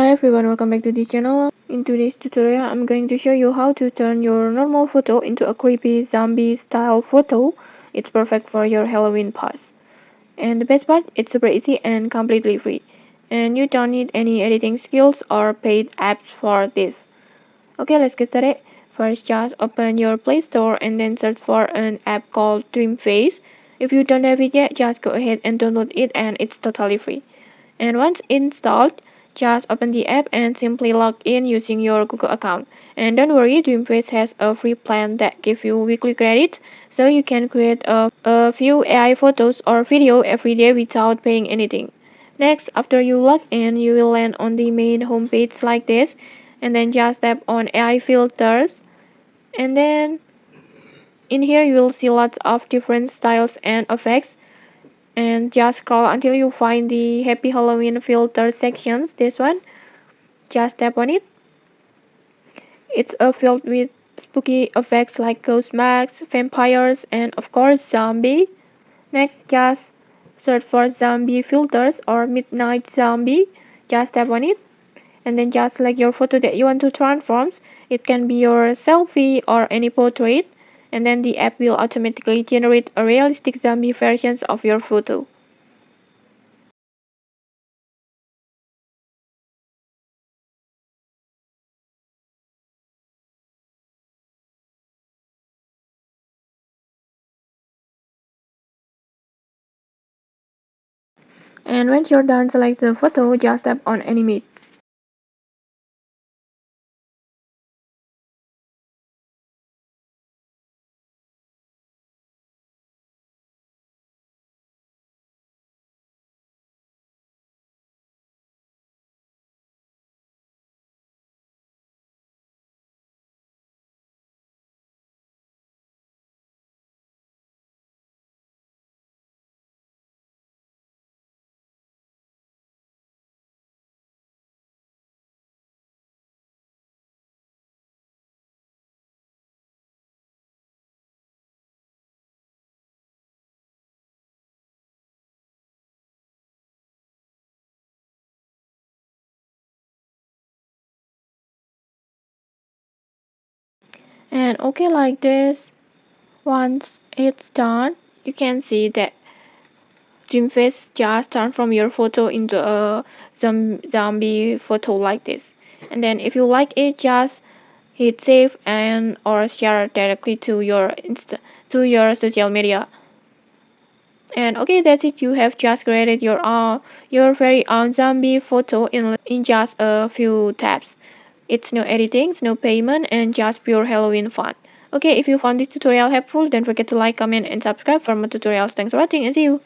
Hi everyone, welcome back to the channel. In today's tutorial, I'm going to show you how to turn your normal photo into a creepy zombie style photo. It's perfect for your Halloween pose. And the best part, it's super easy and completely free. And you don't need any editing skills or paid apps for this. Okay, let's get started. First, just open your Play Store and then search for an app called dreamface. If you don't have it yet, just go ahead and download it, and it's totally free. And once installed, just open the app and simply log in using your Google account. And don't worry, dreamface has a free plan that gives you weekly credits, so you can create a few AI photos or video every day without paying anything. Next, after you log in, you will land on the main homepage like this, and then just tap on AI filters, and then in here you will see lots of different styles and effects, and just scroll until you find the Happy Halloween filter sections. This one, just tap on it. It's filled with spooky effects like ghost masks, vampires, and of course zombie. Next, just search for zombie filters or midnight zombie. Just tap on it, and then just select your photo that you want to transform. It can be your selfie or any portrait, and then the app will automatically generate a realistic zombie versions of your photo. And once you're done, select the photo, just tap on animate. And okay, like this. Once it's done, you can see that dreamface just turned from your photo into a zombie photo like this. And then if you like it, just hit save and or share directly to your social media. And okay, that's it. You have just created your very own zombie photo in just a few taps. It's no editing, no payment, and just pure Halloween fun. Okay, if you found this tutorial helpful, don't forget to like, comment, and subscribe for more tutorials. Thanks for watching, and see you.